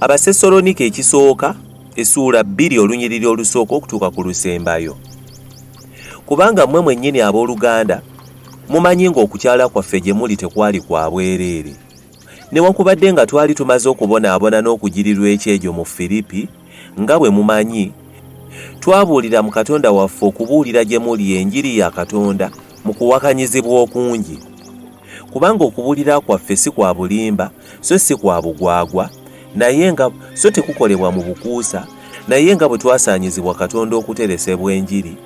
ABASESSALONIIKA ekisooka essuula 2 olunyiriri olusooka okutuuka ku lusembayo. Kubanga mmwe mwennyini abooluganda mumanyi ng'okukyala kwaffe gye muli tekwali kwa bwereere. Newankubadde nga twali tumaze okubonaabona n'okugirirwa ekyejo mu Firipi, nga bwe mumanyi, twabuulira mu Katonda waffe okubuulira gye muli enjiri ya Katonda mu kuwakanyizibwa okungi. Kubanga okubuulira kwaffe si kwa bulimba, so si kwa bugwagwa, so tekukolebwa mu bukuusa, naye nga bwe twasaanyizibwa Katonda okuteresebwa enjiri,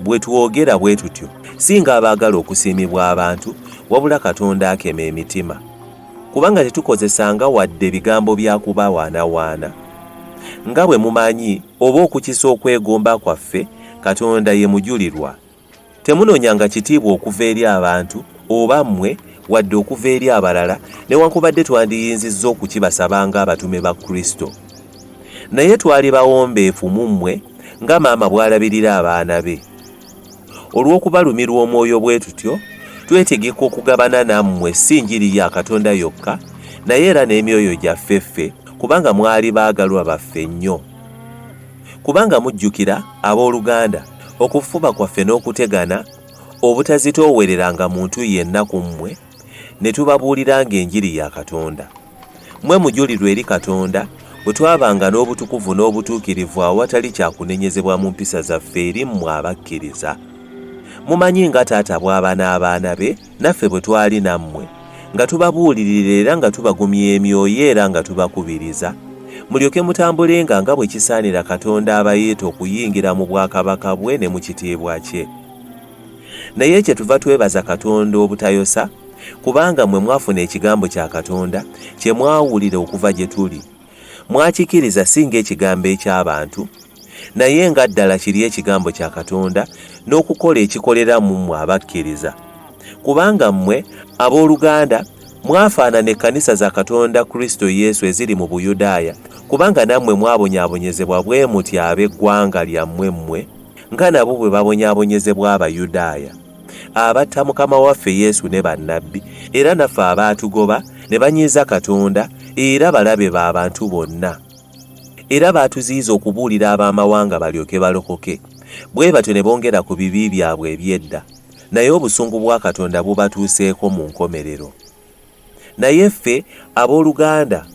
bwe twogera bwe tutyo, si ng'abaagala okusiimibwa abantu, wabula Katonda akema emitima. Kubanga tetukozesanga wadde bigambo bya kubawaanawaana. Nga bwe mumanyi oba okukisa okwegomba kwaffe, Katonda ye mujulirwa. Temunoonyanga kitiibwa okuva eri abantu oba mmwe wadde okuva eri abalala, newankubadde twandiyinzizza okukibasabanga abatume ba Kristo. Naye twali bawombeefu mu mmwe nga maama bw'alabirira abaana be. Olw'okubalumirwa omwoyo bwe tutyo, twetegeka okugabana nammwe si njiri ya Katonda yokka, naye era n'emyoyo gyaffe ffe, kubanga mwali baagalwa baffe nnyo. Kubanga mujjukira abooluganda okufuba kwaffe n'okutegana obutazitoowereranga muntu yenna ku mmwe, ne tubabuuliranga enjiri ya Katonda. Mmwe mujulirwa eri Katonda bwe twabanga n'obutukuvu n'obutuukirivu awatali kyakunenyezebwa mu mpisa zaffe eri mmwe abakkiriza. Mumanyi nga taata bw'aba n'abaana be, naffe bwe twali nammwe, nga tubabuulirira era nga tubagumya emyoyo era nga tubakubiriza, mulyoke mutambulenga nga bwe kisaanira Katonda abayeeta okuyingira mu bwakabaka bwe ne mu kitiibwa kye. Naye kyetuva twebaza Katonda obutayosa, kubanga mmwe mwafuna ekigambo kya Katonda kye mwawulira okuva gye tuli. Mwakikiriza si ng'ekigambo eky'abantu, naye nga ddala kiri ekigambo kya Katonda n'okukola ekikolera mu mmwe abakkiriza. Kubanga mmwe abooluganda mwafaanana ekkanisa za Katonda Kristo Yesu eziri mu Buyudaaya, kubanga nammwe mwabonyaabonyezebwa bwe muti ab'eggwanga lyammwe mmwe, nga nabo bwe babonyaabonyezebwa Abayudaaya, abatta Mukama waffe Yesu ne bannabbi, era naffe abaatugoba ne banyiiza Katonda era balabe b'abantu bonna. Era baatuziyiza okubuulira ab'amawanga balyoke balokoke, bwe batyo ne bongera ku bibi byabwe eby'edda, naye obusungu bwa Katonda bubatuuseeko mu nkomerero. Naye ffe abooluganda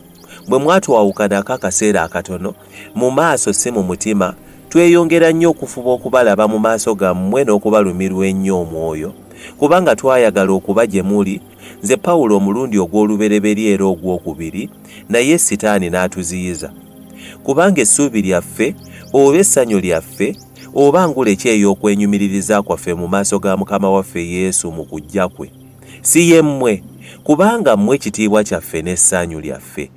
bwe mwatwawukanako akaseera akatono, mu maaso si mu mutima, tweyongera nnyo okufuba okubalaba mu maaso gammwe n'okubalumirwa ennyo omwoyo, kubanga twayagala okuba gye muli, nze Pawulo omulundi ogw'olubereberye era ogwokubiri, naye Sitaani n'atuziyiza. Kubanga essuubi lyaffe oba essanyu lyaffe oba nguleki ey'okwenyumiririza kwaffe mu maaso ga Mukama waffe Yesu mu kujja kwe, si ye mmwe, kubanga mmwe kitiibwa kyaffe n'essanyu lyaffe.